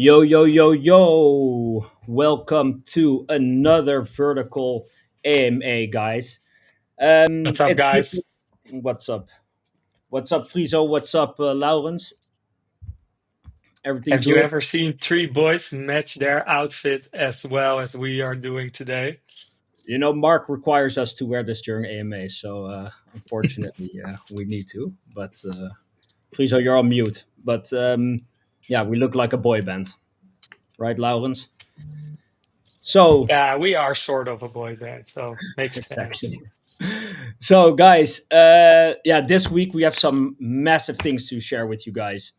Yo, yo, yo, yo. Welcome to another vertical AMA, guys. What's up, It's good. guys? What's up? What's up, Friso? What's up, Laurens? Everything Have you good? ever seen three boys match their outfit as well as we are doing today? Mark requires us to wear this during AMA, so unfortunately, yeah, we need to. But Friso, you're on mute. But yeah, we look like a boy band, right, Laurens? So Yeah, we are sort of a boy band, so makes sense. exactly. So, guys, yeah, this week we have some massive things to share with you guys.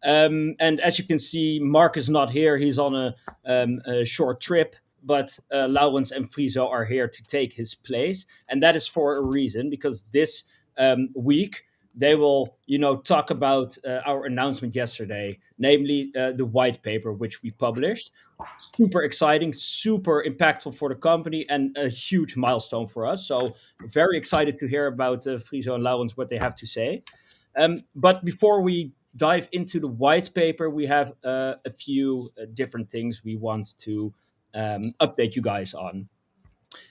And as you can see, Mark is not here; he's on a short trip. But Laurens and Friso are here to take his place, and that is for a reason. Because this week they will, talk about our announcement yesterday, namely the white paper which we published. Super exciting, super impactful for the company, and a huge milestone for us. So very excited to hear about Friso and Laurens what they have to say. But before we dive into the white paper, we have a few different things we want to update you guys on.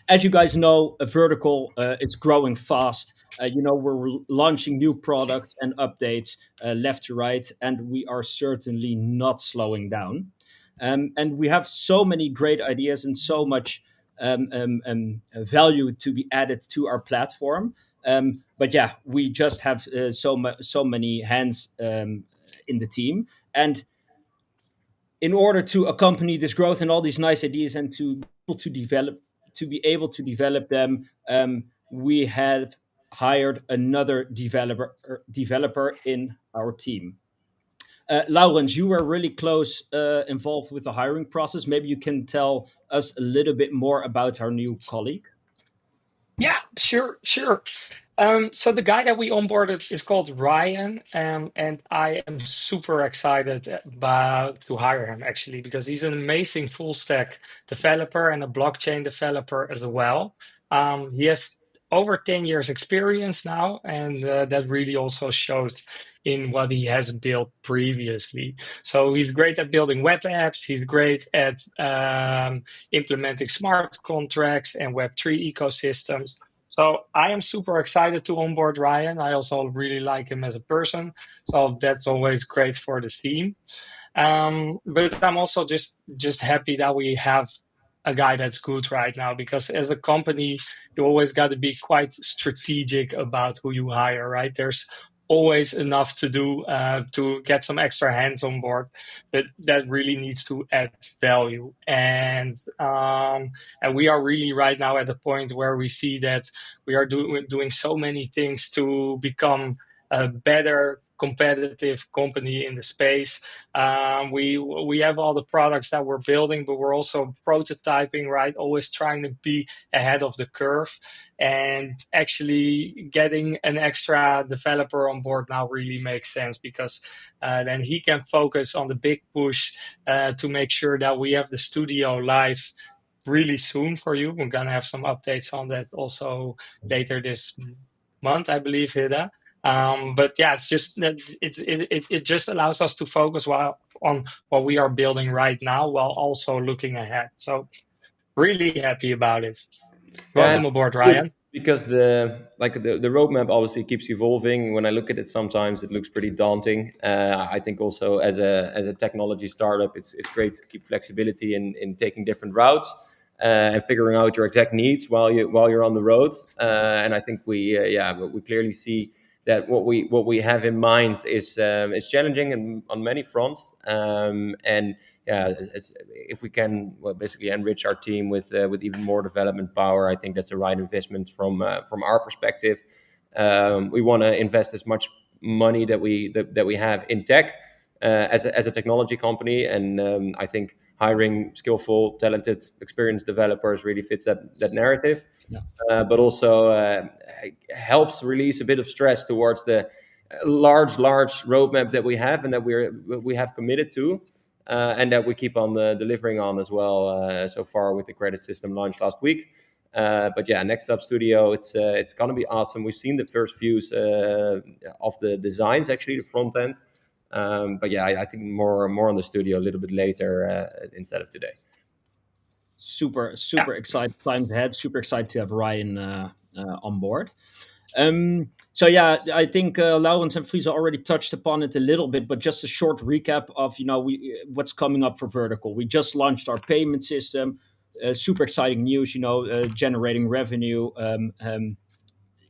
As you guys know, a vertical is growing fast. We're launching new products and updates left to right, and we are certainly not slowing down. And we have so many great ideas and so much value to be added to our platform. But yeah, we just have so many hands in the team, and in order to accompany this growth and all these nice ideas and to be able to develop them, we have hired another developer in our team. Laurens, you were really close involved with the hiring process. Maybe you can tell us a little bit more about our new colleague. Yeah, sure. So the guy that we onboarded is called Ryan, and I am super excited about to hire him actually because he's an amazing full stack developer and a blockchain developer as well. He has over 10 years experience now, and that really also shows in what he has built previously. So he's great at building web apps. He's great at implementing smart contracts and Web3 ecosystems. So I am super excited to onboard Ryan. I also really like him as a person. So that's always great for the team. But I'm also just happy that we have a guy that's good right now because as a company, you always got to be quite strategic about who you hire, right? There's always enough to do to get some extra hands on board but that really needs to add value and we are really right now at the point where we see that we are doing so many things to become a better competitive company in the space. We have all the products that we're building, but we're also prototyping, right? Always trying to be ahead of the curve, and actually getting an extra developer on board now really makes sense because then he can focus on the big push to make sure that we have the studio live really soon for you. We're gonna have some updates on that also later this month, I believe, Hida. But yeah, it's just that it just allows us to focus on what we are building right now while also looking ahead. So really happy about it. Yeah, Welcome aboard, good Ryan. because the roadmap obviously keeps evolving. When I look at it, sometimes it looks pretty daunting. I think also as a technology startup, it's great to keep flexibility in taking different routes and figuring out your exact needs while you're on the road. And I think but we clearly see that what we have in mind is challenging on many fronts. And yeah, if we can basically enrich our team with even more development power, I think that's the right investment from our perspective. We want to invest as much money that we have in tech as a technology company, and I think hiring skillful, talented, experienced developers really fits that narrative. Yeah. But also helps release a bit of stress towards the large roadmap that we have and that we have committed to, and that we keep on delivering on as well so far with the credit system launch last week. But yeah, Next Up Studio, it's gonna be awesome. We've seen the first views of the designs, actually the front end, But yeah, I think more on the studio a little bit later instead of today. Super excited times ahead. Super excited to have Ryan on board. So yeah, I think Laurens and Friso already touched upon it a little bit, but just a short recap of what's coming up for Vertical. We just launched our payment system. Super exciting news, generating revenue.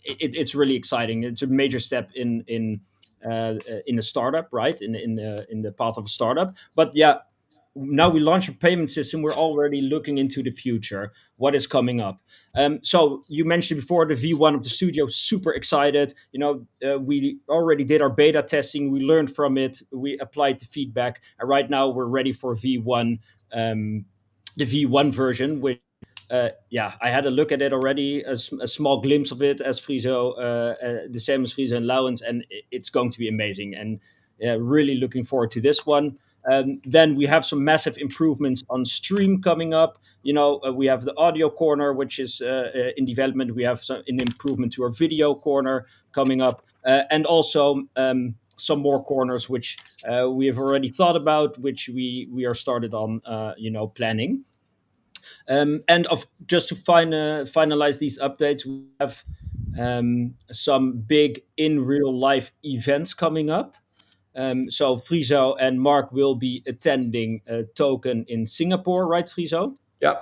It's really exciting. It's a major step in a startup, right? In the path of a startup. But yeah, now we launch a payment system. We're already looking into the future. What is coming up? So you mentioned before the V1 of the studio. Super excited. We already did our beta testing. We learned from it. We applied the feedback, and right now we're ready for V1, the V1 version, which I had a look at it already, a small glimpse of it as Friso, the same as Friso and Laurens, and it's going to be amazing. And really looking forward to this one. Then we have some massive improvements on stream coming up. We have the audio corner, which is in development. We have an improvement to our video corner coming up, and also some more corners which we have already thought about, which we are started on, planning. And just to finalize these updates, we have some big in real life events coming up. So Friso and Mark will be attending Token in Singapore, right, Friso? Yeah.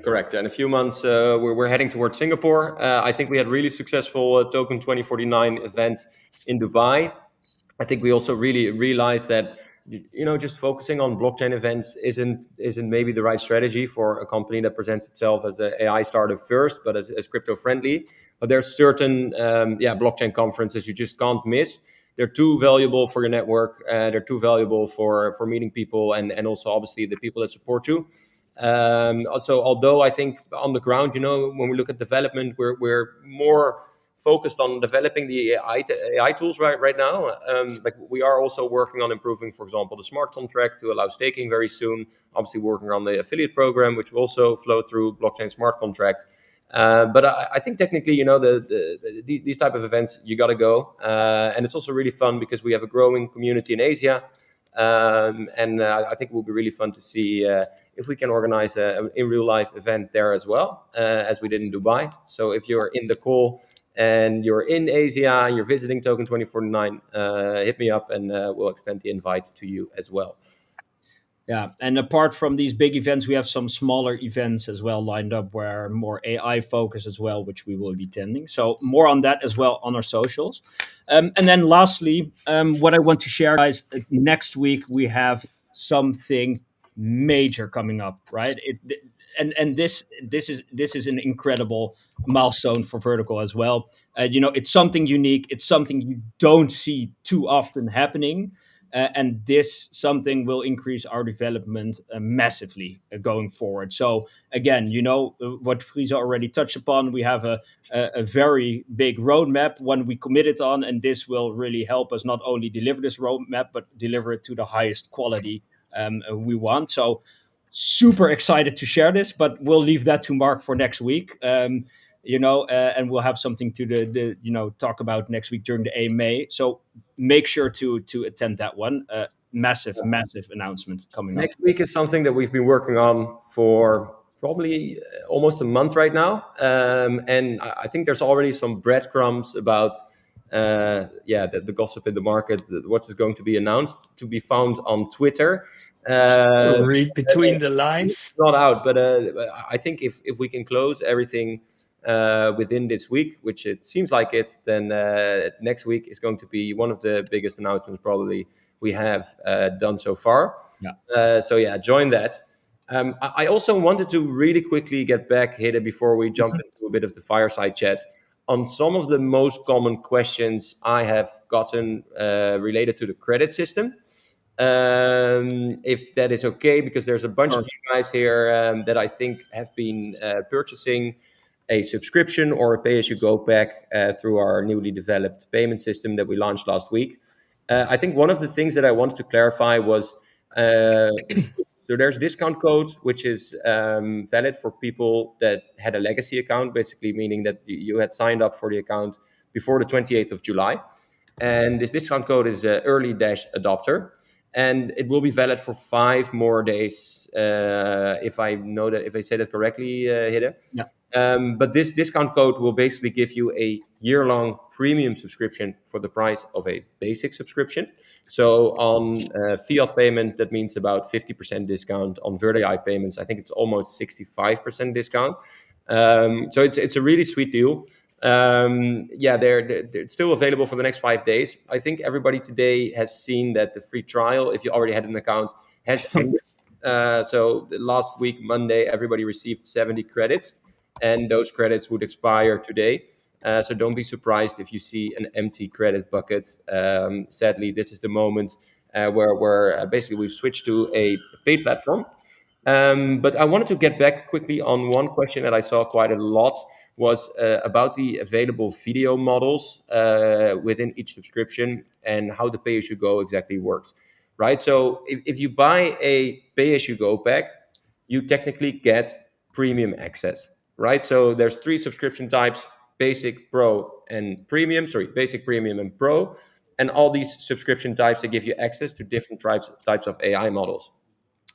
Correct. In a few months, we're heading towards Singapore. I think we had really successful Token 2049 event in Dubai. I think we also really realized that just focusing on blockchain events isn't maybe the right strategy for a company that presents itself as an AI startup first, but as crypto friendly. But there's certain blockchain conferences you just can't miss. They're too valuable for your network. They're too valuable for meeting people and also obviously the people that support you. Also, although I think on the ground, when we look at development, we're more focused on developing the AI tools right now. Like we are also working on improving, for example, the smart contract to allow staking very soon. Obviously, working on the affiliate program, which will also flow through blockchain smart contracts. But I think technically, these type of events, you got to go, and it's also really fun because we have a growing community in Asia. And I think it will be really fun to see if we can organize a in real life event there as well, as we did in Dubai. So if you're in the call and you're in Asia and you're visiting Token 2049, hit me up and we'll extend the invite to you as well. Yeah, and apart from these big events, we have some smaller events as well lined up where more AI focus as well, which we will be attending. So more on that as well on our socials. And then lastly, what I want to share, guys, next week we have something major coming up, right? And this is an incredible milestone for Vertical as well. It's something unique. It's something you don't see too often happening. And this something will increase our development massively going forward. So again, what Friso already touched upon, we have a very big roadmap, one we committed on, and this will really help us not only deliver this roadmap, but deliver it to the highest quality we want. So super excited to share this, but we'll leave that to Mark for next week. And we'll have something to talk about next week during the AMA. So make sure to attend that one. Massive announcement coming up. Next week is something that we've been working on for probably almost a month right now. And I think there's already some breadcrumbs about the gossip in the market, what is going to be announced, to be found on Twitter. Read between the lines. It's not out, but I think if we can close everything within this week, which it seems like it, then next week is going to be one of the biggest announcements probably we have done so far. Yeah. Join that. I also wanted to really quickly get back, Hidde, before we jump into a bit of the fireside chat, on some of the most common questions I have gotten related to the credit system. If that is okay, because there's a bunch of you guys here that I think have been purchasing a subscription or a pay-as-you-go pack through our newly developed payment system that we launched last week. I think one of the things that I wanted to clarify was, so there's a discount code, which is valid for people that had a legacy account, basically meaning that you had signed up for the account before the 28th of July. And this discount code is early-adopter, and it will be valid for 5 more days, if I say that correctly, Hidde. Yeah. But this discount code will basically give you a year-long premium subscription for the price of a basic subscription. So on fiat payment, that means about 50% discount. On VerdeAI payments, I think it's almost 65% discount. So it's a really sweet deal. It's still available for the next 5 days. I think everybody today has seen that the free trial, if you already had an account, has ended. So last week, Monday, everybody received 70 credits, and those credits would expire today. So don't be surprised if you see an empty credit bucket. Sadly, this is the moment where basically we've switched to a paid platform. But I wanted to get back quickly on one question that I saw quite a lot, was about the available video models within each subscription and how the pay-as-you-go exactly works, right? So if you buy a pay-as-you-go pack, you technically get premium access, right? So there's 3 subscription types: basic, pro, and premium. Sorry, basic, premium, and pro. And all these subscription types, they give you access to different types of AI models,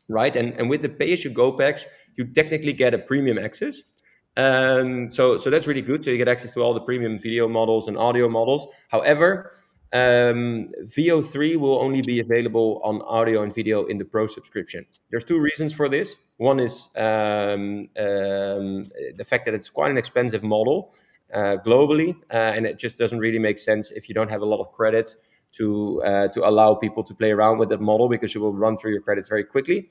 right? And with the pay-as-you-go packs, you technically get a premium access. So that's really good. So you get access to all the premium video models and audio models. However, VO3 will only be available on audio and video in the Pro subscription. There's 2 reasons for this. One is the fact that it's quite an expensive model globally, and it just doesn't really make sense if you don't have a lot of credits to allow people to play around with that model, because you will run through your credits very quickly.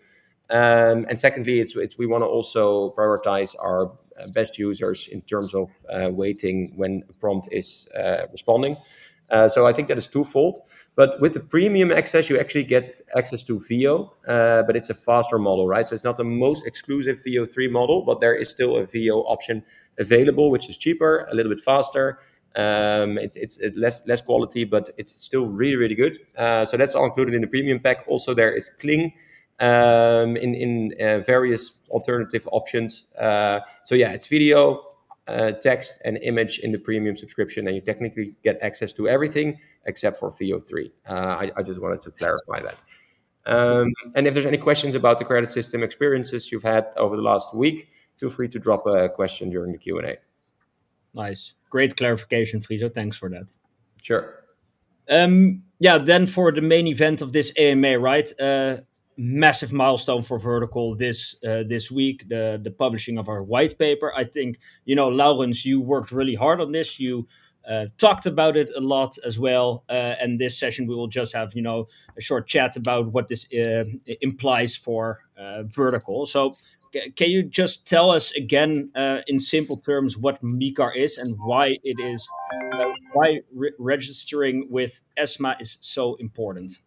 And secondly, we want to also prioritize our best users in terms of waiting when a prompt is responding. So I think that is twofold. But with the premium access, you actually get access to VO, but it's a faster model, right? So it's not the most exclusive VO3 model, but there is still a VO option available, which is cheaper, a little bit faster. It's less quality, but it's still really, really good. So that's all included in the premium pack. Also, there is Kling in various alternative options. So yeah, it's video, text, and image in the premium subscription, and you technically get access to everything except for VO3. I just wanted to clarify that. And if there's any questions about the credit system experiences you've had over the last week, feel free to drop a question during the Q&A. Nice. Great clarification, Friso. Thanks for that. Sure. Then for the main event of this AMA, right? Massive milestone for Vertical this week, the publishing of our white paper. I think, Laurens, you worked really hard on this. You talked about it a lot as well. And this session, we will just have, a short chat about what this implies for Vertical. So can you just tell us again, in simple terms, what MiCAR is and why it is, registering with ESMA is so important?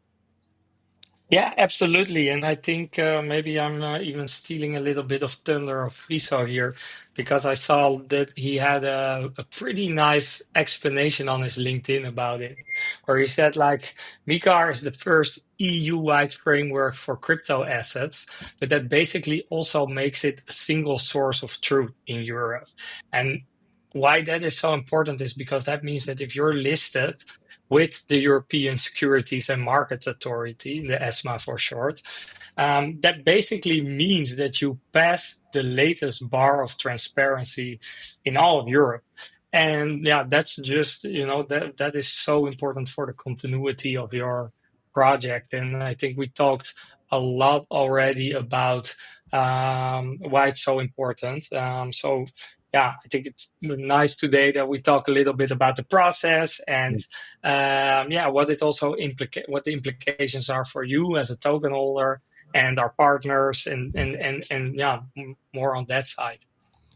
Yeah, absolutely. And I think maybe I'm even stealing a little bit of thunder of Friso here, because I saw that he had a pretty nice explanation on his LinkedIn about it, where he said, like, MiCAR is the first EU-wide framework for crypto assets, but that basically also makes it a single source of truth in Europe. And why that is so important is because that means that if you're listed with the European Securities and Markets Authority, the ESMA for short, that basically means that you pass the latest bar of transparency in all of Europe. And yeah, that's just, that is so important for the continuity of your project. And I think we talked a lot already about why it's so important. So yeah, I think it's nice today that we talk a little bit about the process and what it also what the implications are for you as a token holder and our partners, and more on that side.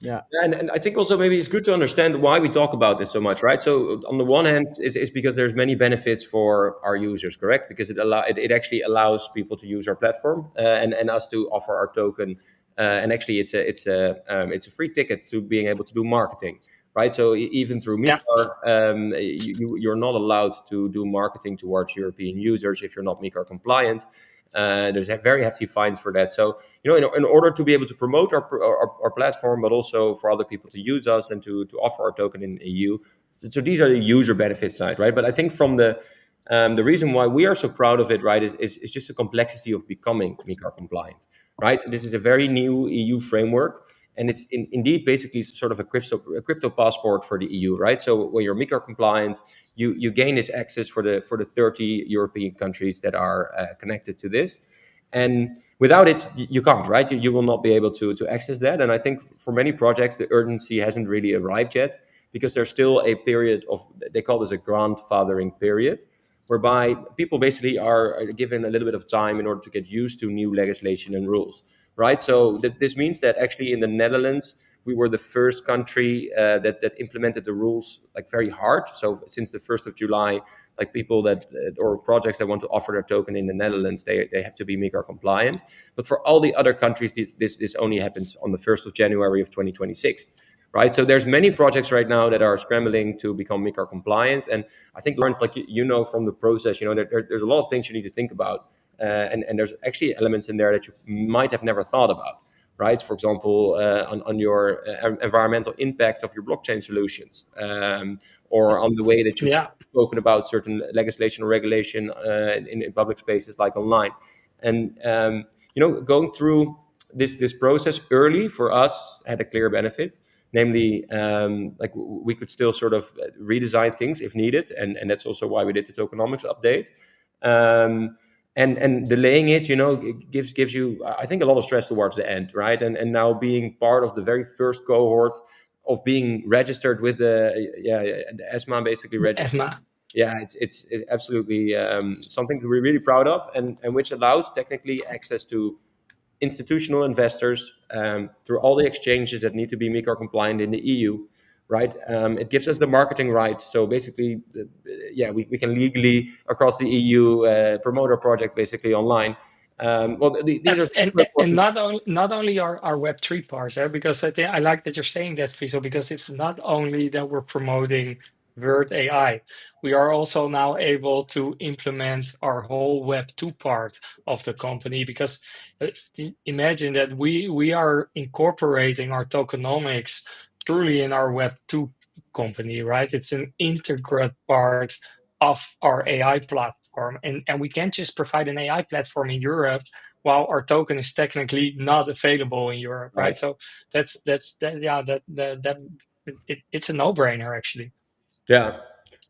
Yeah, and I think also maybe it's good to understand why we talk about this so much, right? So on the one hand, it's because there's many benefits for our users, correct? Because it actually allows people to use our platform and us to offer our token. And actually, it's a free ticket to being able to do marketing, right? So even through MiCAR, you're not allowed to do marketing towards European users if you're not MiCAR compliant. There's very hefty fines for that. So in order to be able to promote our platform, but also for other people to use us and to offer our token in the EU, So these are the user benefit side, right? But I think from the reason why we are so proud of it, right, is just the complexity of becoming MiCAR compliant, right? This is a very new EU framework, and it's indeed basically sort of a crypto passport for the EU, right? So when you're MiCAR compliant, you gain this access for the 30 European countries that are connected to this, and without it you can't, right? You will not be able to access that. And I think for many projects the urgency hasn't really arrived yet, because there's still a period of, they call this a grandfathering period, whereby people basically are given a little bit of time in order to get used to new legislation and rules, right? So this means that actually in the Netherlands, we were the first country that implemented the rules like very hard. So since the 1st of July, like people that or projects that want to offer their token in the Netherlands, they have to be MiCAR compliant. But for all the other countries, this only happens on the 1st of January of 2026. Right, so there's many projects right now that are scrambling to become MiCAR compliant, and I think, Laurent, like from the process, there's a lot of things you need to think about, and there's actually elements in there that you might have never thought about, right? For example, on your environmental impact of your blockchain solutions, or on the way that you've spoken about certain legislation or regulation in public spaces like online, and going through this process early for us had a clear benefit. Namely, like we could still sort of redesign things if needed, and that's also why we did the tokenomics update. And delaying it, gives you, I think, a lot of stress towards the end, right? And now being part of the very first cohort of being registered with the ESMA, basically registered. ESMA. Yeah, it's absolutely something to be really proud of, and which allows technically access to institutional investors through all the exchanges that need to be MiCAR compliant in the EU, right? It gives us the marketing rights. So basically, we can legally across the EU promote our project basically online. These are and not only our Web3 part, because I like that you're saying that, Friso, because it's not only that we're promoting Vert AI, we are also now able to implement our whole Web2 part of the company, because imagine that we are incorporating our tokenomics truly in our Web2 company, right? It's an integral part of our AI platform, and we can't just provide an AI platform in Europe while our token is technically not available in Europe, right? So it's a no-brainer actually. Yeah.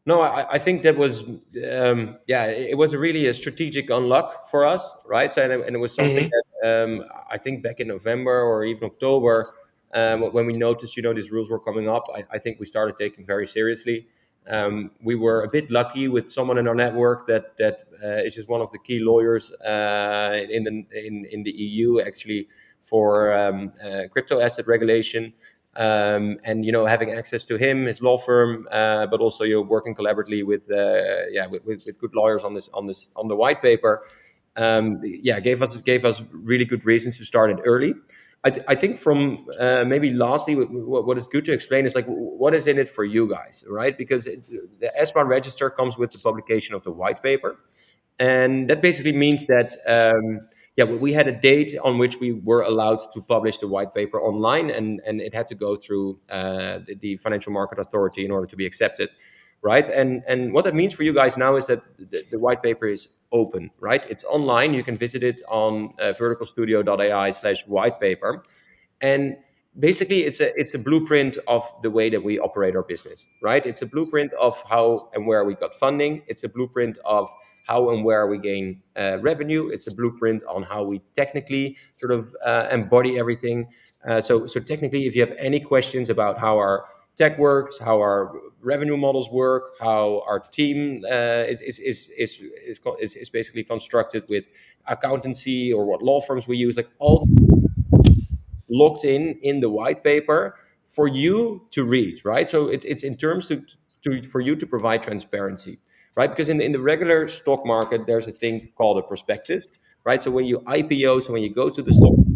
No, I think that was, it was really a strategic unlock for us, right? So, and it was something that I think back in November or even October, when we noticed, these rules were coming up, I think we started taking very seriously. We were a bit lucky with someone in our network that is just one of the key lawyers in the EU, actually, for crypto asset regulation. And having access to him, his law firm, but also working collaboratively with good lawyers on the white paper, gave us really good reasons to start it early. I think from maybe lastly, what is good to explain is like what is in it for you guys, right? Because the ESMA register comes with the publication of the white paper, and that basically means that we had a date on which we were allowed to publish the white paper online, and it had to go through the Financial Market Authority in order to be accepted, right? And what that means for you guys now is that the white paper is open, right? It's online. You can visit it on verticalstudio.ai/whitepaper, and basically it's a blueprint of the way that we operate our business, right? It's a blueprint of how and where we got funding. It's a blueprint of how and where we gain revenue. It's a blueprint on how we technically sort of embody everything. So technically, if you have any questions about how our tech works, how our revenue models work, how our team is basically constructed with accountancy, or what law firms we use, like all locked in the white paper for you to read, right? So it's in terms for you to provide transparency, right? Because in the regular stock market, there's a thing called a prospectus, right? So when you IPO, so when you go to the stock market,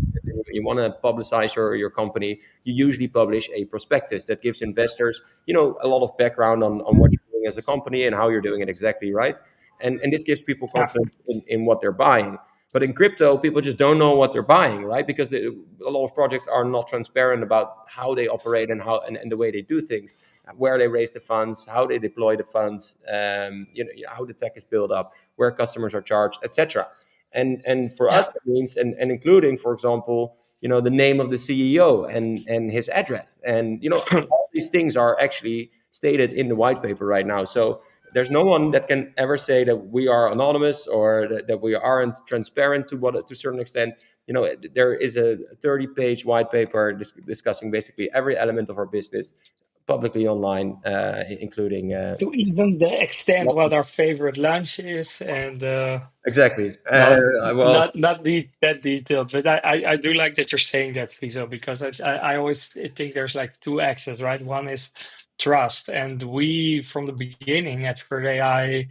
you want to publicize your company, you usually publish a prospectus that gives investors, a lot of background on what you're doing as a company and how you're doing it exactly, right? And this gives people confidence in what they're buying. But in crypto, people just don't know what they're buying, right? Because a lot of projects are not transparent about how they operate and how and the way they do things, where they raise the funds, how they deploy the funds, how the tech is built up, where customers are charged, etc. And for us, that means and including, for example, the name of the CEO and his address, and all these things are actually stated in the white paper right now. So there's no one that can ever say that we are anonymous or that we aren't transparent to a certain extent. There is a 30-page white paper discussing basically every element of our business publicly online, including to even the extent what our favorite lunch is, and exactly. not be that detailed, but I do like that you're saying that, Friso, because I always think there's like two axes, right? One is trust, and we from the beginning at Verde AI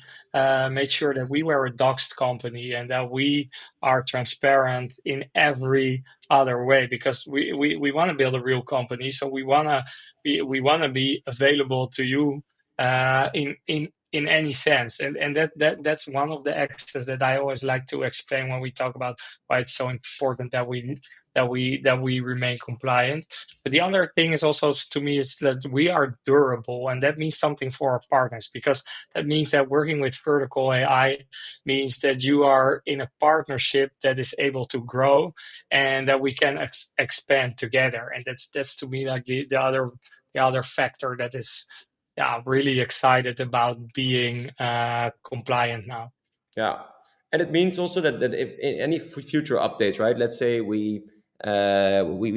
made sure that we were a doxed company and that we are transparent in every other way, because we want to build a real company, so we want to be available to you in any sense, and that's one of the axes that I always like to explain when we talk about why it's so important that we remain compliant. But the other thing is also, to me, is that we are durable, and that means something for our partners, because that means that working with Vertical AI means that you are in a partnership that is able to grow and that we can expand together, and that's to me like the other factor that is really excited about being compliant now. Yeah, and it means also that if any future updates, right? Let's say we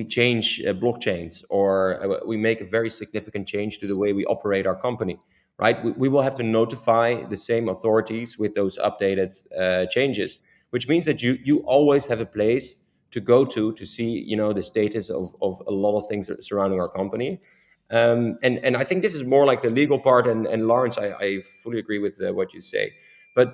change blockchains, or we make a very significant change to the way we operate our company, right? We will have to notify the same authorities with those updated changes, which means that you always have a place to go to see the status of a lot of things surrounding our company. And I think this is more like the legal part, and Lawrence, I fully agree with what you say, but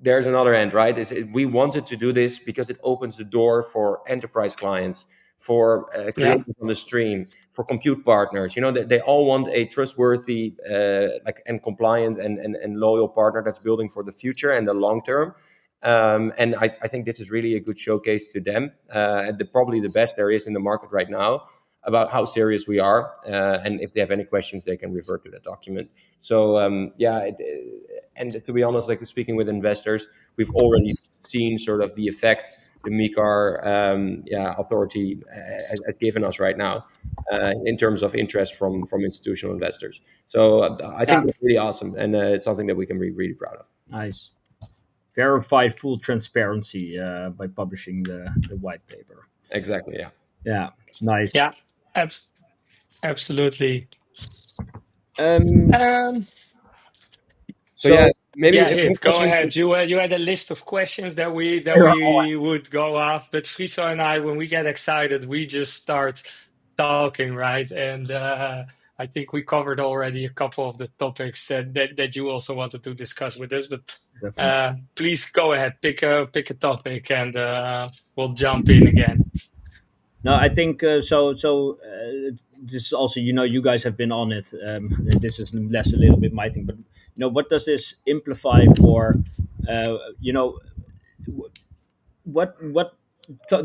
there's another end, right? We wanted to do this because it opens the door for enterprise clients, for creators on the stream, for compute partners. They all want a trustworthy, and compliant and loyal partner that's building for the future and the long term. And I think this is really a good showcase to them, and probably the best there is in the market right now, about how serious we are. And if they have any questions, they can refer to that document. So and to be honest, like speaking with investors, we've already seen sort of the effect the MiCAR authority has given us right now, in terms of interest from institutional investors. So I think it's really awesome, and it's something that we can be really proud of. Nice. Verify full transparency by publishing the white paper. Exactly. Yeah. Yeah. Nice. Yeah. Absolutely. So maybe go ahead. You had a list of questions that we would go off, but Friso and I, when we get excited, we just start talking, right? And I think we covered already a couple of the topics that you also wanted to discuss with us. But please go ahead, pick a topic, and we'll jump in again. No, I think so. This is also, you guys have been on it. This is less a little bit my thing, but what does this imply for, what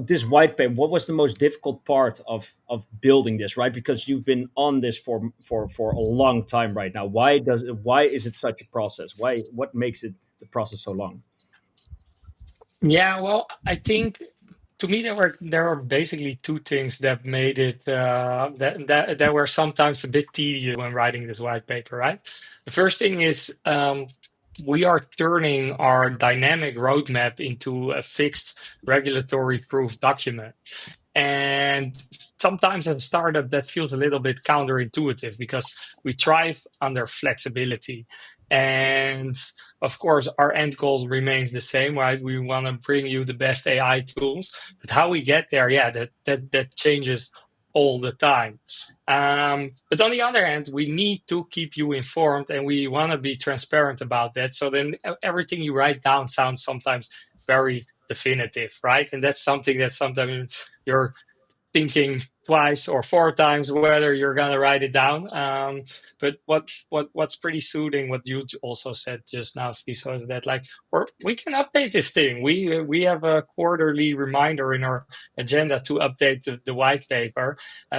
this white paper? What was the most difficult part of building this, right? Because you've been on this for a long time right now. Why is it such a process? What makes the process so long? Yeah, well, I think, to me, there are basically two things that made it that were sometimes a bit tedious when writing this white paper, right? The first thing is, we are turning our dynamic roadmap into a fixed regulatory proof document. And sometimes as a startup, that feels a little bit counterintuitive, because we thrive under flexibility. And of course, our end goal remains the same, right? We want to bring you the best AI tools, but how we get there, that changes all the time. But on the other hand, we need to keep you informed, and we want to be transparent about that. So then everything you write down sounds sometimes very definitive, right? And that's something that sometimes you're thinking twice or four times whether you're gonna write it down. But what's pretty soothing, what you also said just now, Fiso, is that like we can update this thing. We have a quarterly reminder in our agenda to update the white paper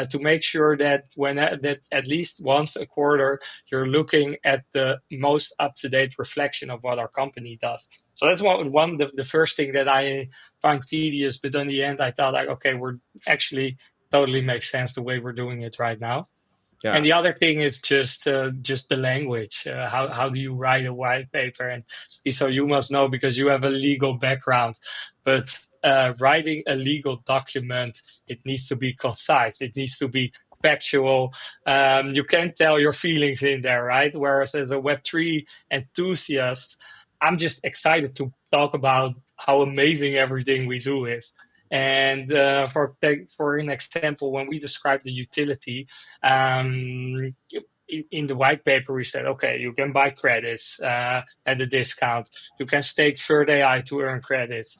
to make sure that that at least once a quarter you're looking at the most up-to-date reflection of what our company does. So that's one the first thing that I find tedious, but in the end I thought like, okay, we're actually totally makes sense the way we're doing it right now. Yeah. And the other thing is just the language. How do you write a white paper? And so you must know because you have a legal background. But writing a legal document, it needs to be concise. It needs to be factual. You can't tell your feelings in there, right? Whereas as a Web3 enthusiast, I'm just excited to talk about how amazing everything we do is. And for an example, when we describe the utility, in the white paper, we said, okay, you can buy credits at a discount. You can stake Third AI to earn credits.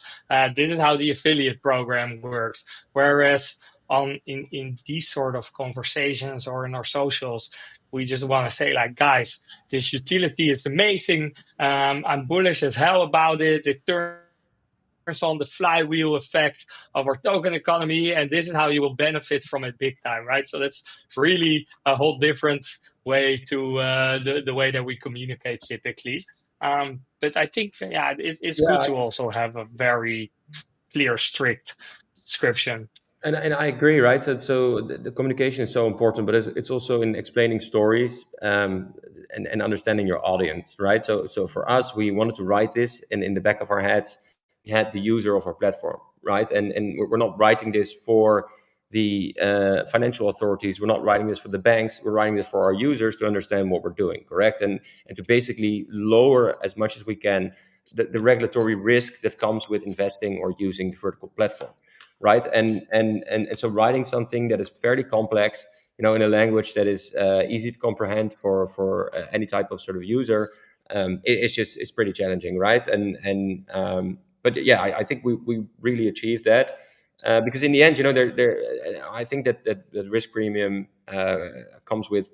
This is how the affiliate program works. Whereas in these sort of conversations or in our socials, we just want to say like, guys, this utility is amazing. I'm bullish as hell about it. It turns on the flywheel effect of our token economy, and this is how you will benefit from it big time, right? So that's really a whole different way to the way that we communicate typically. But I think, it's good to also have a very clear, strict description. And I agree, right? So the communication is so important, but it's also in explaining stories and understanding your audience, right? So for us, we wanted to write this, and in the back of our heads, we had the user of our platform, right? And we're not writing this for the financial authorities. We're not writing this for the banks. We're writing this for our users to understand what we're doing, correct? And to basically lower as much as we can the regulatory risk that comes with investing or using the vertical platform, right? And so writing something that is fairly complex, in a language that is easy to comprehend for any type of sort of user, it's pretty challenging, right? But yeah, I think we really achieved that because in the end, I think that risk premium comes with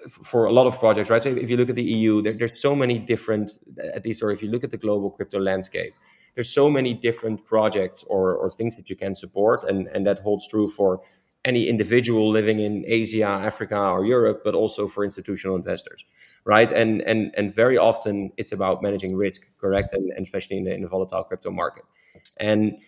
for a lot of projects, right? So if you look at the EU, there's so many different, at least, or if you look at the global crypto landscape, there's so many different projects or things that you can support, and that holds true for any individual living in Asia, Africa, or Europe, but also for institutional investors, right? And very often it's about managing risk, correct? And especially in the volatile crypto market. And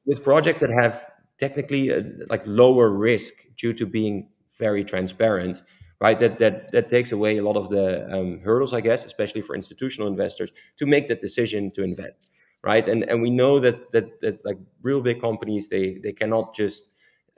with projects that have technically like lower risk due to being very transparent, right? That takes away a lot of the hurdles, I guess, especially for institutional investors to make that decision to invest, right? And we know that like real big companies, they cannot just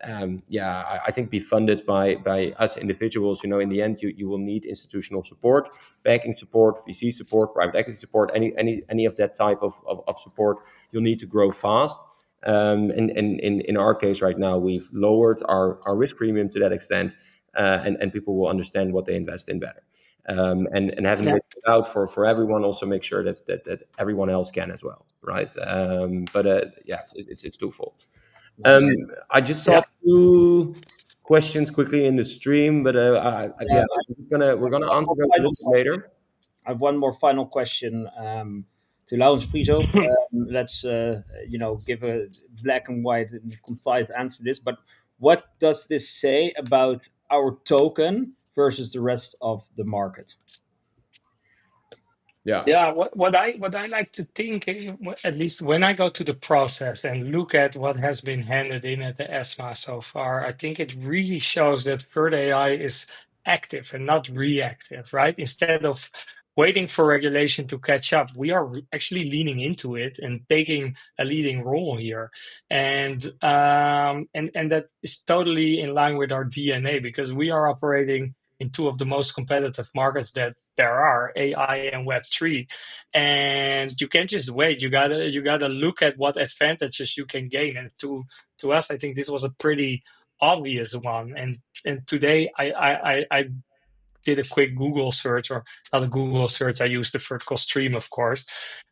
I think be funded by us individuals. In the end, you will need institutional support, banking support, VC support, private equity support, any of that type of support. You'll need to grow fast. And in our case right now, we've lowered our risk premium to that extent, and people will understand what they invest in better. And having it out for everyone also make sure that everyone else can as well, right? Yes, it's twofold. I just saw two questions quickly in the stream, but we're gonna answer them a little bit later. I have one more final question to Laurens Friso. Let's give a black and white and concise answer to this. But what does this say about our token versus the rest of the market? What I like to think, at least when I go to the process and look at what has been handed in at the ESMA so far, I think it really shows that Third AI is active and not reactive, right? Instead of waiting for regulation to catch up, we are actually leaning into it and taking a leading role here, and that is totally in line with our DNA because we are operating in two of the most competitive markets that there are, AI and Web3, and you can't just wait. You gotta look at what advantages you can gain, and to us, I think this was a pretty obvious one. And today, I did a quick Google search, or not a Google search, I used the vertical stream, of course.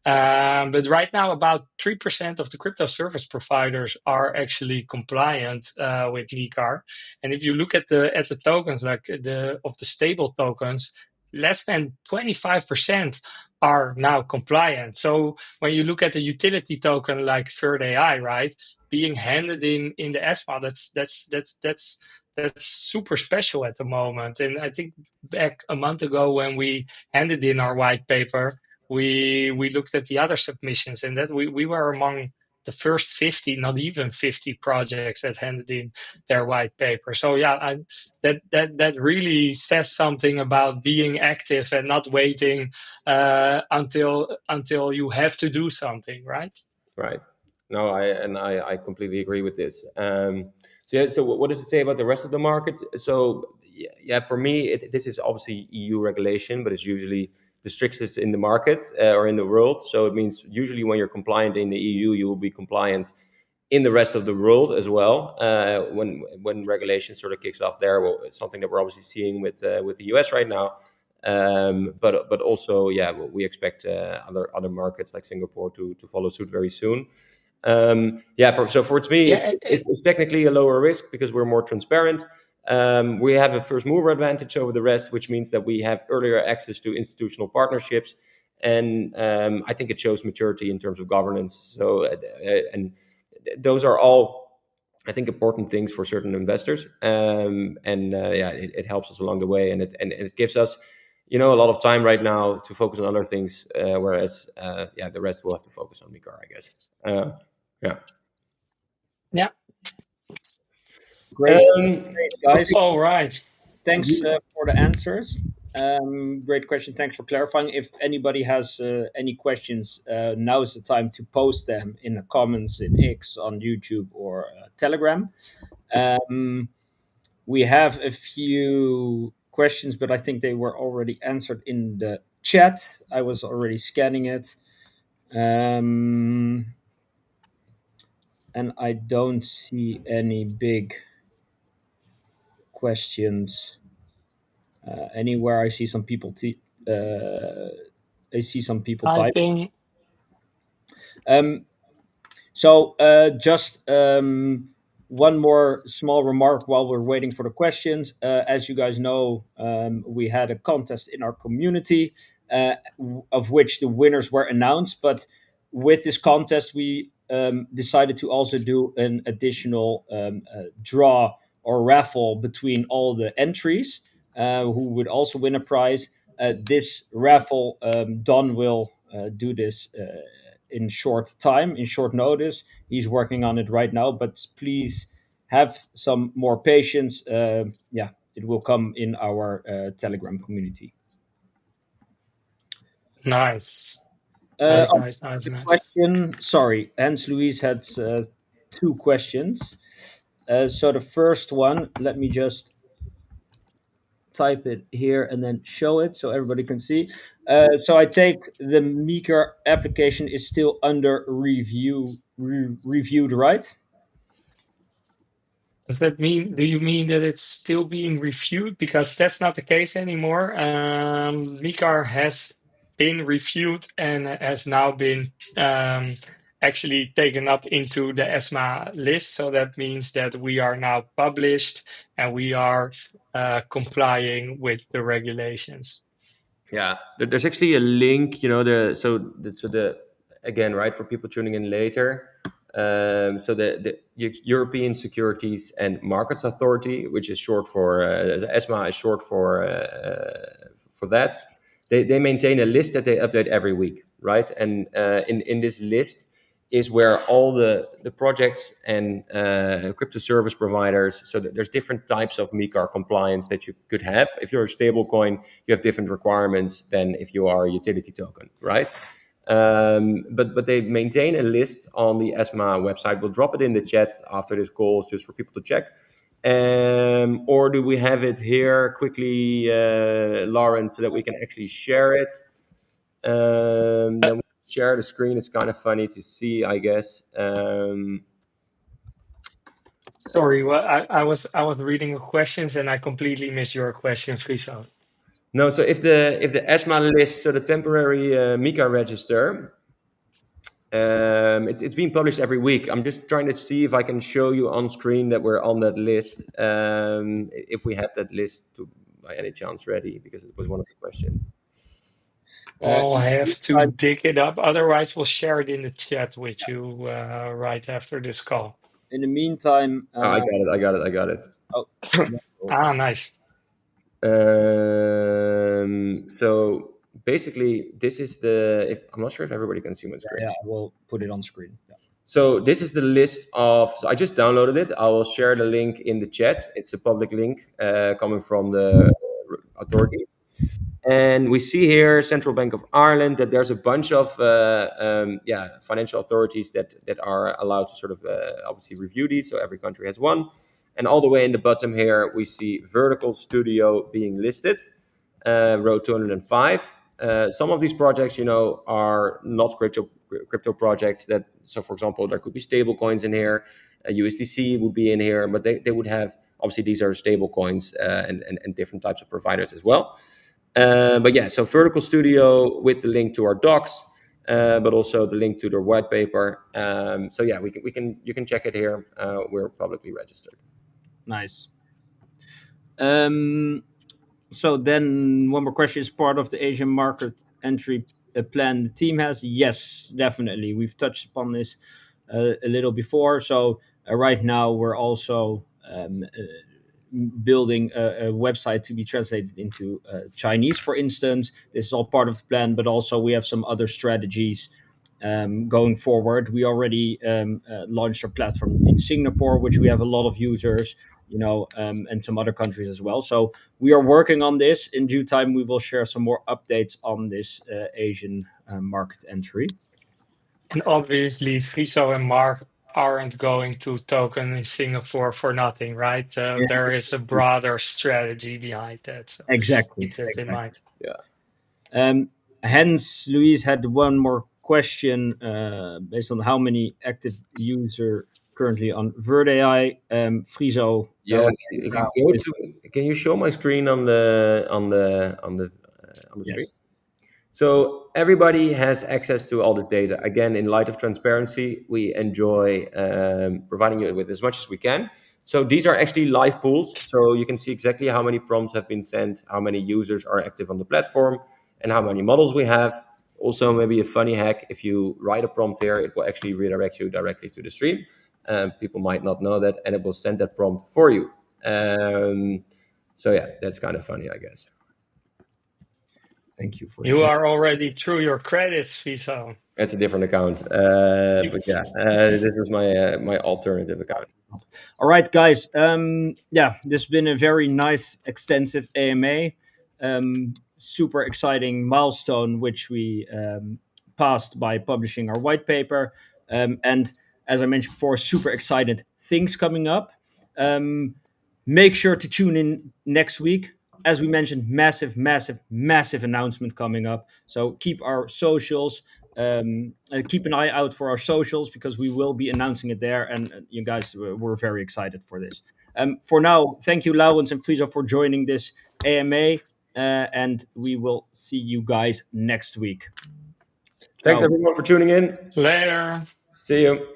But right now, about 3% of the crypto service providers are actually compliant with MiCAR. And if you look at the tokens, like the stable tokens, less than 25% are now compliant. So when you look at the utility token like Verd AI, right, being handed in the ESMA, that's super special at the moment. And I think back a month ago when we handed in our white paper, we looked at the other submissions, and that we were among the first 50, not even 50 projects that handed in their white paper. So yeah, that really says something about being active and not waiting until you have to do something, right? Right. No, I completely agree with this. So what does it say about the rest of the market? So yeah, for me, this is obviously EU regulation, but it's usually the strictest in the market or in the world. So it means usually when you're compliant in the EU, you will be compliant in the rest of the world as well. When regulation sort of kicks off there, well, it's something that we're obviously seeing with the US right now. But also, yeah, we expect other markets like Singapore to follow suit very soon. For me, Yeah, it's technically a lower risk because we're more transparent. We have a first mover advantage over the rest, which means that we have earlier access to institutional partnerships, and I think it shows maturity in terms of governance. So, and those are all, I think, important things for certain investors. It helps us along the way, and it gives us, a lot of time right now to focus on other things, whereas the rest will have to focus on MiCAR, I guess. Yeah. Great, guys. All right. Thanks for the answers. Great question. Thanks for clarifying. If anybody has any questions, now is the time to post them in the comments in X, on YouTube, or Telegram. We have a few questions, but I think they were already answered in the chat. I was already scanning it. And I don't see any big questions anywhere. I see some people typing. Just one more small remark while we're waiting for the questions. As you guys know, we had a contest in our community, of which the winners were announced. But with this contest, we decided to also do an additional draw or raffle between all the entries, who would also win a prize. This raffle, Don will do this in short notice. He's working on it right now, but please have some more patience. It will come in our Telegram community. Nice. Question. Sorry, Hans Louise had two questions. So the first one, let me just type it here and then show it so everybody can see. So I take the MiCAR application is still under reviewed, right? Does that mean, do you mean that it's still being reviewed? Because that's not the case anymore. MiCAR has been reviewed and has now been actually taken up into the ESMA list. So that means that we are now published and we are complying with the regulations. Yeah, there's actually a link, again, right, for people tuning in later. So the European Securities and Markets Authority, which is short for ESMA, is short for that. They maintain a list that they update every week, right? And in this list is where all the projects and crypto service providers. So there's different types of MiCAR compliance that you could have. If you're a stable coin, you have different requirements than if you are a utility token, right? But they maintain a list on the ESMA website. We'll drop it in the chat after this call, just for people to check. Or do we have it here quickly, Lauren, so that we can actually share it? Then we share the screen. It's kind of funny to see, I guess. Sorry, I was reading your questions and I completely missed your question, Friso. No, so if the ESMA list, so the temporary MiCA register, it's being published every week. I'm just trying to see if I can show you on screen that we're on that list. If we have that list by any chance ready, because it was one of the questions. I'll have to dig it up. Otherwise, we'll share it in the chat with you right after this call. In the meantime, I got it. Oh, nice. So basically, this is the. I'm not sure if everybody can see my screen. Yeah, we'll put it on screen. Yeah. So this is the list of. So I just downloaded it. I will share the link in the chat. It's a public link coming from the authorities. And we see here, Central Bank of Ireland, that there's a bunch of financial authorities that are allowed to sort of obviously review these. So every country has one. And all the way in the bottom here, we see Vertical Studio being listed, row 205. Some of these projects, are not crypto projects. So, for example, there could be stable coins in here. USDC would be in here, but they would have, obviously, these are stable coins and different types of providers as well. But yeah, so Vertical Studio with the link to our docs, but also the link to their white paper. So yeah, you can check it here. We're publicly registered. Nice. So then one more question: is part of the Asian market entry plan the team has? Yes, definitely. We've touched upon this a little before. So right now we're also building a website to be translated into Chinese, for instance. This is all part of the plan, but also we have some other strategies going forward. We already launched our platform in Singapore, which we have a lot of users, and some other countries as well. So we are working on this. In due time, we will share some more updates on this Asian market entry. And obviously, Friso and Mark aren't going to token in Singapore for nothing, right? There is a broader strategy behind that. So exactly. Keep that in mind. Yeah. Hence, Louise had one more question based on how many active users currently on VertAI. Friso. Yeah. If you go to, can you show my screen on the screen? Yes. So everybody has access to all this data. Again, in light of transparency, we enjoy providing you with as much as we can. So these are actually live pools. So you can see exactly how many prompts have been sent, how many users are active on the platform, and how many models we have. Also, maybe a funny hack, if you write a prompt here, it will actually redirect you directly to the stream. People might not know that, and it will send that prompt for you. So yeah, that's kind of funny, I guess. Thank you for You are already through your credits, Friso. That's a different account. But yeah, this is my alternative account. All right, guys. This has been a very nice, extensive AMA. Super exciting milestone, which we passed by publishing our white paper. And as I mentioned before, super excited things coming up. Make sure to tune in next week. As we mentioned, massive announcement coming up. So keep our socials. Keep an eye out for our socials because we will be announcing it there, and you guys, we're very excited for this. For now, thank you, Laurens and Friso, for joining this AMA, and we will see you guys next week. Thanks everyone for tuning in. Later. See you.